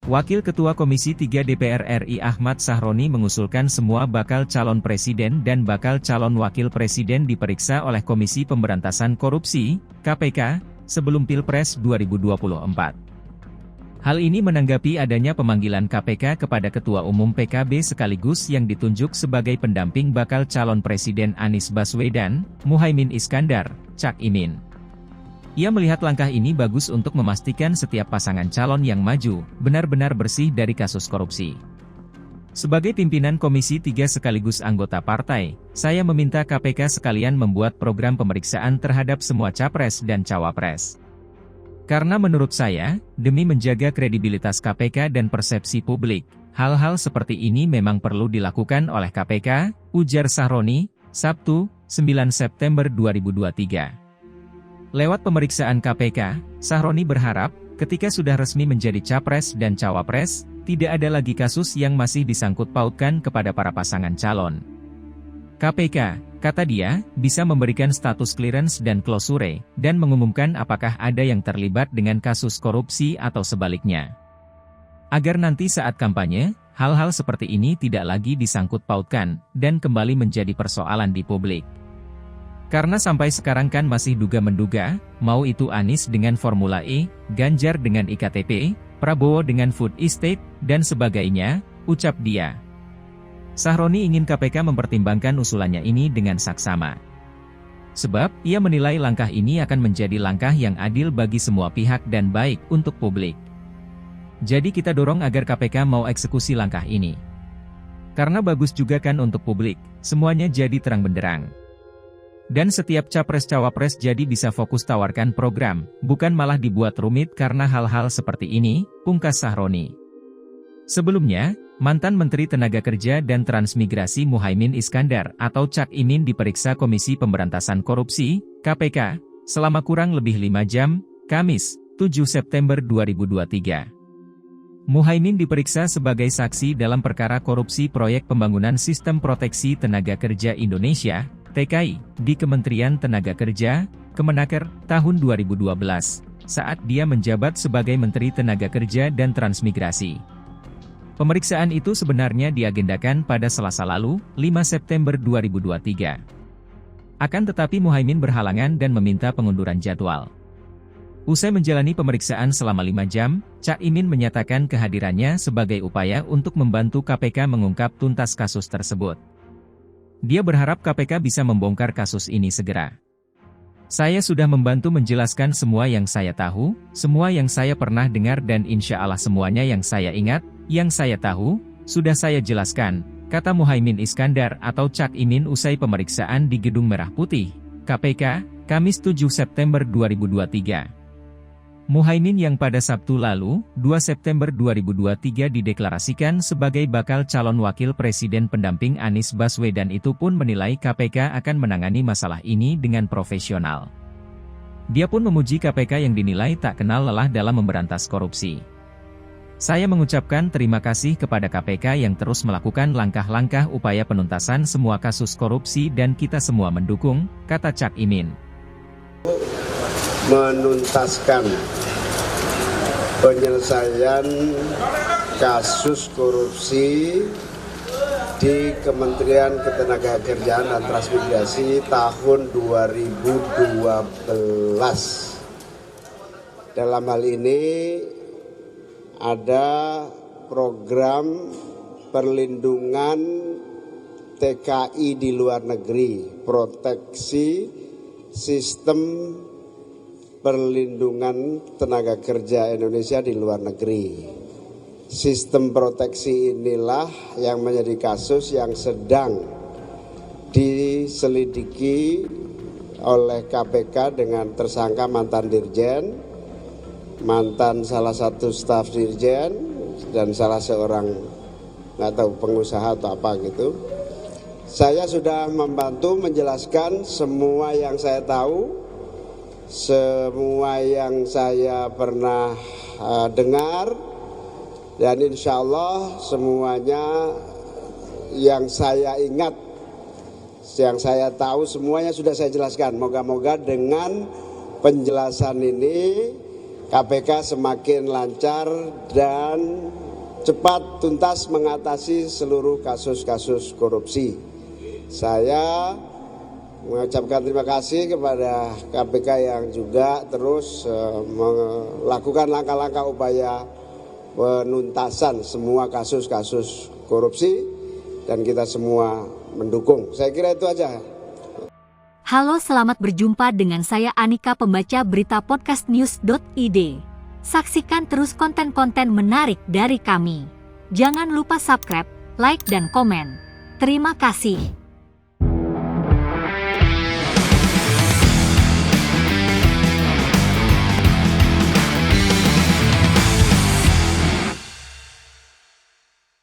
Wakil Ketua Komisi 3 DPR RI Ahmad Sahroni mengusulkan semua bakal calon presiden dan bakal calon wakil presiden diperiksa oleh Komisi Pemberantasan Korupsi, KPK, sebelum Pilpres 2024. Hal ini menanggapi adanya pemanggilan KPK kepada Ketua Umum PKB sekaligus yang ditunjuk sebagai pendamping bakal calon presiden Anies Baswedan, Muhaimin Iskandar, Cak Imin. Ia melihat langkah ini bagus untuk memastikan setiap pasangan calon yang maju, benar-benar bersih dari kasus korupsi. Sebagai pimpinan Komisi 3 sekaligus anggota partai, saya meminta KPK sekalian membuat program pemeriksaan terhadap semua capres dan cawapres. Karena menurut saya, demi menjaga kredibilitas KPK dan persepsi publik, hal-hal seperti ini memang perlu dilakukan oleh KPK, ujar Sahroni, Sabtu, 9 September 2023. Lewat pemeriksaan KPK, Sahroni berharap, ketika sudah resmi menjadi capres dan cawapres, tidak ada lagi kasus yang masih disangkut pautkan kepada para pasangan calon. KPK, kata dia, bisa memberikan status clearance dan klosure, dan mengumumkan apakah ada yang terlibat dengan kasus korupsi atau sebaliknya. Agar nanti saat kampanye, hal-hal seperti ini tidak lagi disangkut pautkan, dan kembali menjadi persoalan di publik. Karena sampai sekarang kan masih duga-menduga, mau itu Anies dengan Formula E, Ganjar dengan IKTP, Prabowo dengan food estate, dan sebagainya, ucap dia. Sahroni ingin KPK mempertimbangkan usulannya ini dengan saksama. Sebab, ia menilai langkah ini akan menjadi langkah yang adil bagi semua pihak dan baik untuk publik. Jadi kita dorong agar KPK mau eksekusi langkah ini. Karena bagus juga kan untuk publik, semuanya jadi terang benderang. Dan setiap capres-cawapres jadi bisa fokus tawarkan program, bukan malah dibuat rumit karena hal-hal seperti ini, pungkas Sahroni. Sebelumnya, mantan Menteri Tenaga Kerja dan Transmigrasi Muhaimin Iskandar atau Cak Imin diperiksa Komisi Pemberantasan Korupsi, KPK, selama kurang lebih 5 jam, Kamis, 7 September 2023. Muhaimin diperiksa sebagai saksi dalam perkara korupsi proyek pembangunan Sistem Proteksi Tenaga Kerja Indonesia, TKI, di Kementerian Tenaga Kerja, Kemenaker, tahun 2012, saat dia menjabat sebagai Menteri Tenaga Kerja dan Transmigrasi. Pemeriksaan itu sebenarnya diagendakan pada Selasa lalu, 5 September 2023. Akan tetapi Muhaimin berhalangan dan meminta pengunduran jadwal. Usai menjalani pemeriksaan selama 5 jam, Cak Imin menyatakan kehadirannya sebagai upaya untuk membantu KPK mengungkap tuntas kasus tersebut. Dia berharap KPK bisa membongkar kasus ini segera. Saya sudah membantu menjelaskan semua yang saya tahu, semua yang saya pernah dengar dan insya Allah semuanya yang saya ingat, yang saya tahu, sudah saya jelaskan, kata Muhaimin Iskandar atau Cak Imin usai pemeriksaan di Gedung Merah Putih, KPK, Kamis 7 September 2023. Muhaimin yang pada Sabtu lalu, 2 September 2023 dideklarasikan sebagai bakal calon wakil presiden pendamping Anies Baswedan itu pun menilai KPK akan menangani masalah ini dengan profesional. Dia pun memuji KPK yang dinilai tak kenal lelah dalam memberantas korupsi. Saya mengucapkan terima kasih kepada KPK yang terus melakukan langkah-langkah upaya penuntasan semua kasus korupsi dan kita semua mendukung, kata Cak Imin. Menuntaskan penyelesaian kasus korupsi di Kementerian Ketenagakerjaan dan Transmigrasi tahun 2012. Dalam hal ini ada program perlindungan TKI di luar negeri, proteksi sistem perlindungan tenaga kerja Indonesia di luar negeri. Sistem proteksi inilah yang menjadi kasus yang sedang diselidiki oleh KPK dengan tersangka mantan dirjen, mantan salah satu staf dirjen, dan salah seorang nggak tahu pengusaha atau apa gitu. Saya sudah membantu menjelaskan semua yang saya tahu, semua yang saya pernah dengar, dan insya Allah semuanya yang saya ingat, yang saya tahu semuanya sudah saya jelaskan. Moga-moga dengan penjelasan ini KPK semakin lancar dan cepat tuntas mengatasi seluruh kasus-kasus korupsi. Saya mengucapkan terima kasih kepada KPK yang juga terus melakukan langkah-langkah upaya penuntasan semua kasus-kasus korupsi dan kita semua mendukung. Saya kira itu aja. Halo, selamat berjumpa dengan saya Anika, pembaca berita podcastnews.id. Saksikan terus konten-konten menarik dari kami. Jangan lupa subscribe, like, dan komen. Terima kasih.